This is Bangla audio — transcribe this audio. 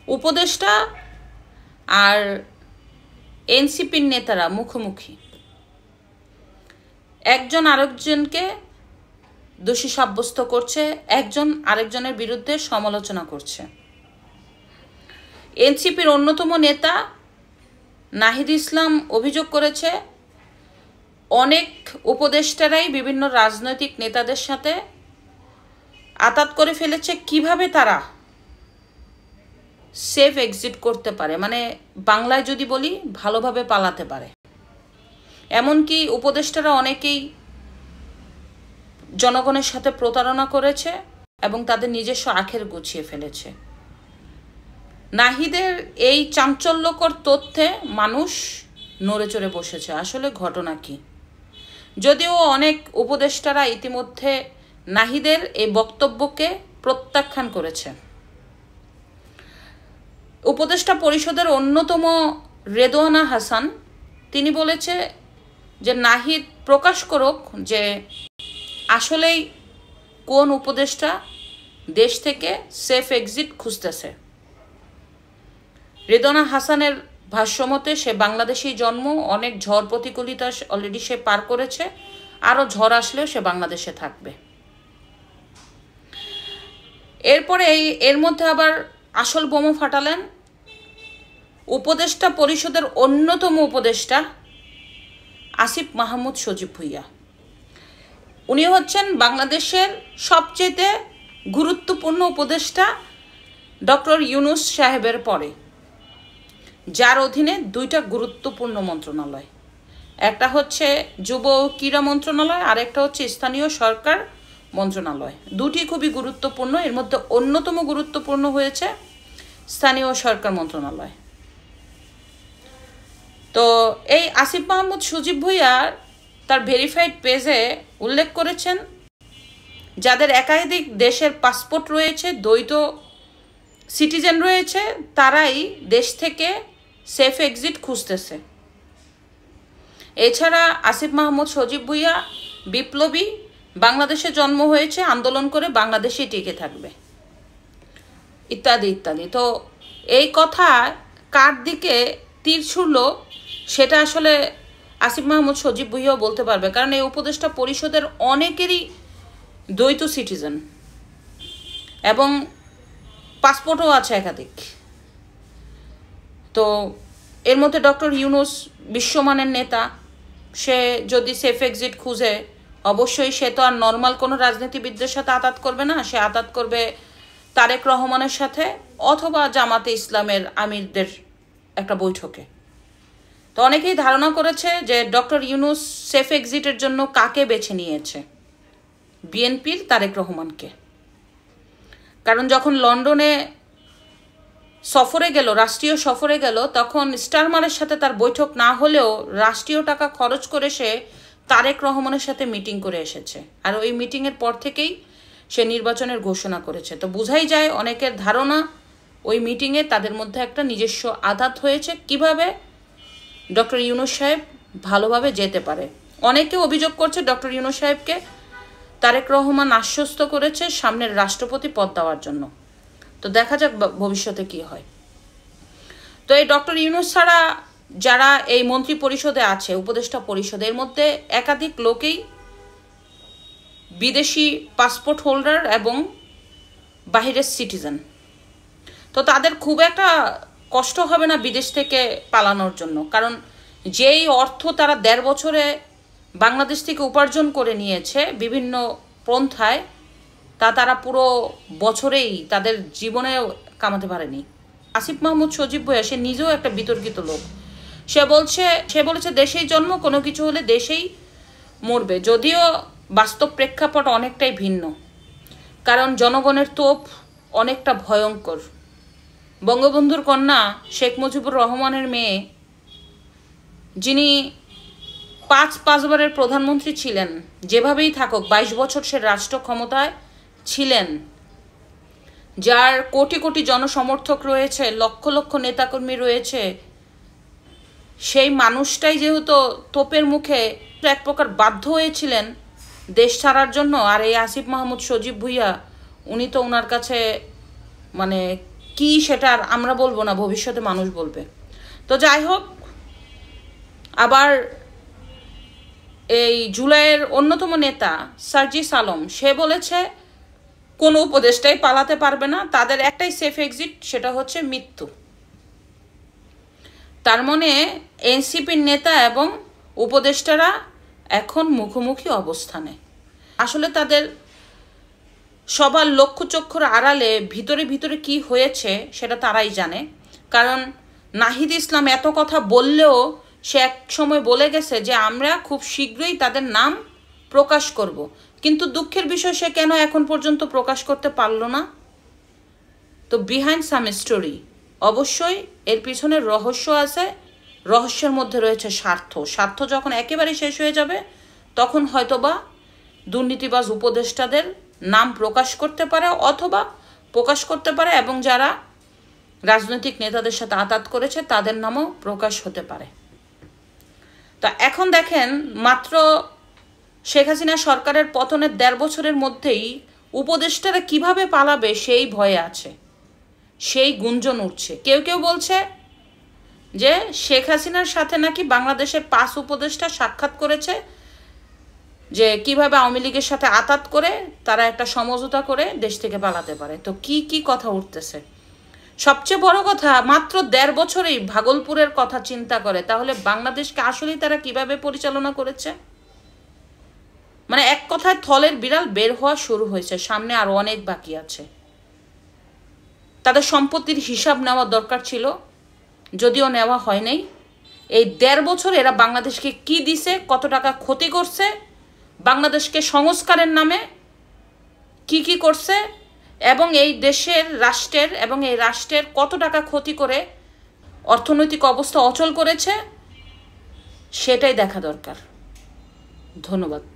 উপদেষ্টা আর এনসিপির নেতারা মুখোমুখি, একজন আরেকজনকে দোষী সাব্যস্ত করছে, একজন আরেকজনের বিরুদ্ধে সমালোচনা করছে। এনসিপির অন্যতম নেতা নাহিদ ইসলাম অভিযোগ করেছে অনেক উপদেষ্টারাই বিভিন্ন রাজনৈতিক নেতাদের সাথে আতাত করে ফেলেছে, কিভাবে তারা সেফ এক্সিট করতে পারে, মানে বাংলায় যদি বলি ভালোভাবে পালাতে পারে। এমনকি উপদেষ্টারা অনেকেই জনগণের সাথে প্রতারণা করেছে এবং তাদের নিজস্ব আখের গুছিয়ে ফেলেছে। নাহিদের এই চাঞ্চল্যকর তথ্যে মানুষ নড়ে চড়ে বসেছে। আসলে ঘটনা কি? যদিও অনেক উপদেষ্টারা ইতিমধ্যে নাহিদের এই বক্তব্যকে প্রত্যাখ্যান করেছে। উপদেষ্টা পরিষদের অন্যতম রেদওয়ানা হাসান তিনি বলেছে যে নাহিদ প্রকাশ করুক যে আসলেই কোন উপদেষ্টা দেশ থেকে সেফ এক্সিট খুঁজতেছে। রেদওয়ানা হাসানের ভাষ্যমতে সে বাংলাদেশেই জন্ম, অনেক ঝড় প্রতিকূলতা অলরেডি সে পার করেছে, আরও ঝড় আসলেও সে বাংলাদেশে থাকবে। এরপরে এর মধ্যে আবার আসল বোমা ফাটালেন উপদেষ্টা পরিষদের অন্যতম উপদেষ্টা আসিফ মাহমুদ সজীব ভুঁইয়া। উনি হচ্ছেন বাংলাদেশের সবচেয়ে গুরুত্বপূর্ণ উপদেষ্টা ডক্টর ইউনূস সাহেবের পরে, যার অধীনে দুইটা গুরুত্বপূর্ণ মন্ত্রণালয়, একটা হচ্ছে যুব ক্রীড়া মন্ত্রণালয় আর একটা হচ্ছে স্থানীয় সরকার মন্ত্রণালয়। দুটি খুবই গুরুত্বপূর্ণ, এর মধ্যে অন্যতম গুরুত্বপূর্ণ হয়েছে স্থানীয় সরকার মন্ত্রণালয়। তো এই আসিফ মাহমুদ সজীব ভুঁইয়া তার ভেরিফাইড পেজে উল্লেখ করেছেন যাদের একাধিক দেশের পাসপোর্ট রয়েছে, দ্বৈত সিটিজেন রয়েছে, তারাই দেশ থেকে সেফ এক্সিট খুঁজতেছে। এছাড়া আসিফ মাহমুদ সজীব ভুঁইয়া বিপ্লবী, বাংলাদেশে জন্ম হয়েছে, আন্দোলন করে বাংলাদেশেই টিকে থাকবে, ইত্যাদি ইত্যাদি। তো এই কথা কার দিকে তীর ছুড়ল সেটা আসলে আসিফ মাহমুদ সজীব ভুঁইয়াও বলতে পারবে, কারণ এই উপদেষ্টা পরিষদের অনেকেরই দ্বৈত সিটিজেন এবং পাসপোর্টও আছে একাধিক। তো এর মধ্যে ডক্টর ইউনূস বিশ্বমানের নেতা, সে যদি সেফ এক্সিট খুঁজে অবশ্যই সে তো আর নর্মাল কোনো রাজনীতিবিদদের সাথে আতাত করবে না, সে আতাত করবে তারেক রহমানের সাথে অথবা জামাতে ইসলামের আমিরদের একটা বৈঠকে। তো অনেকেই ধারণা করেছে যে ডক্টর ইউনূস সেফ এক্সিটের জন্য কাকে বেছে নিয়েছে, বিএনপির তারেক রহমানকে। কারণ যখন লন্ডনে সফরে গেল, রাষ্ট্রীয় সফরে গেল, তখন স্টারমারের সাথে তার বৈঠক না হলেও রাষ্ট্রীয় টাকা খরচ করে সে তারেক রহমানের সাথে মিটিং করে এসেছে, আর ওই মিটিংয়ের পর থেকেই সে নির্বাচনের ঘোষণা করেছে। তো বোঝাই যায় অনেকের ধারণা ওই মিটিংয়ে তাদের মধ্যে একটা নিজস্ব আঘাত হয়েছে, কিভাবে ডক্টর ইউনূস সাহেব ভালোভাবে যেতে পারে। অনেকে অভিযোগ করছে ডক্টর ইউনূস সাহেবকে তারেক রহমান আশ্বস্ত করেছে সামনের রাষ্ট্রপতি পদ দেওয়ার জন্য। তো দেখা যাক ভবিষ্যতে কি হয়। তো এই ডক্টর ইউনূস ছাড়া যারা এই মন্ত্রী পরিষদে আছে, উপদেষ্টা পরিষদের মধ্যে একাধিক লোকেই বিদেশি পাসপোর্ট হোল্ডার এবং বাহিরের সিটিজেন। তো তাদের খুব একটা কষ্ট হবে না বিদেশ থেকে পালানোর জন্য, কারণ যেই অর্থ তারা ১.৫ বছরে বাংলাদেশ থেকে উপার্জন করে নিয়েছে বিভিন্ন পন্থায়, তা তারা পুরো বছরেই তাদের জীবনেও কামাতে পারেনি। আসিফ মাহমুদ সজীব ভুঁইয়া সে নিজেও একটা বিতর্কিত লোক। সে বলেছে দেশেই জন্ম, কোনো কিছু হলে দেশেই মরবে, যদিও বাস্তব প্রেক্ষাপট অনেকটাই ভিন্ন। কারণ জনগণের তোপ অনেকটা ভয়ঙ্কর। বঙ্গবন্ধুর কন্যা শেখ মুজিবুর রহমানের মেয়ে, যিনি ৫বারের প্রধানমন্ত্রী ছিলেন, যেভাবেই থাকুক ২২ বছর সে রাষ্ট্র ক্ষমতায় ছিলেন, যার কোটি কোটি জনসমর্থক রয়েছে, লক্ষ লক্ষ নেতাকর্মী রয়েছে, সেই মানুষটাই যেহেতু তোপের মুখে এক প্রকার বাধ্য হয়েছিলেন দেশ ছাড়ার জন্য। আর এই আসিফ মাহমুদ সজীব ভুঁইয়া উনি তো ওনার কাছে মানে কি সেটা আর আমরা বলবো না, ভবিষ্যতে মানুষ বলবে। তো যাই হোক, আবার এই জুলাইয়ের অন্যতম নেতা সার্জিস আলম সে বলেছে কোনো উপদেষ্টাই পালাতে পারবে না, তাদের একটাই সেফ এক্সিট, সেটা হচ্ছে মৃত্যু। তার মানে এনসিপির নেতা এবং উপদেষ্টারা এখন মুখোমুখি অবস্থানে। আসলে তাদের সবার লক্ষ্যচক্ষুর আড়ালে ভিতরে ভিতরে কি হয়েছে সেটা তারাই জানে। কারণ নাহিদ ইসলাম এত কথা বললেও সে এক সময় বলে গেছে যে আমরা খুব শীঘ্রই তাদের নাম প্রকাশ করব, কিন্তু দুঃখের বিষয় সে কেন এখন পর্যন্ত প্রকাশ করতে পারলো না? তো বিহাইন্ড সাম স্টোরি, অবশ্যই এর পিছনে রহস্য আছে, রহস্যের মধ্যে রয়েছে স্বার্থ। স্বার্থ যখন একেবারে শেষ হয়ে যাবে তখন হয়তোবা দুর্নীতিবাজ উপদেষ্টাদের নাম প্রকাশ করতে পারে, অথবা প্রকাশ করতে পারে এবং যারা রাজনৈতিক নেতাদের সাথে আঁতাত করেছে তাদের নামও প্রকাশ হতে পারে। তা এখন দেখেন, মাত্র শেখ হাসিনা সরকারের পতনের 1.5 বছরের মধ্যেই উপদেষ্টারা কিভাবে পালাবে সেই ভয়ে আছে, সেই গুঞ্জন উঠছে। কেউ কেউ বলছে যে শেখ হাসিনার সাথে নাকি বাংলাদেশের 5 উপদেষ্টা সাক্ষাৎ করেছে, যে কিভাবে আওয়ামী লীগের সাথে আঁতাত করে তারা একটা সমঝোতা করে দেশ থেকে পালাতে পারে। তো কি কি কথা উঠতেছে। সবচেয়ে বড় কথা, মাত্র 1.5 বছরেই ভাগলপুরের কথা চিন্তা করে, তাহলে বাংলাদেশকে আসলেই তারা কিভাবে পরিচালনা করেছে? মানে এক কথায় থলের বিড়াল বের হওয়া শুরু হয়েছে, সামনে আরো অনেক বাকি আছে। তাদের সম্পত্তির হিসাব নেওয়া দরকার ছিল, যদিও নেওয়া হয় নাই। এই 1.5 বছর এরা বাংলাদেশকে কি দিছে, কত টাকা ক্ষতি করছে, বাংলাদেশকে সংস্কারের নামে কি কি করছে, এবং এই দেশের রাষ্ট্রের এবং এই রাষ্ট্রের কত টাকা ক্ষতি করে অর্থনৈতিক অবস্থা অচল করেছে, সেটাই দেখা দরকার। ধন্যবাদ।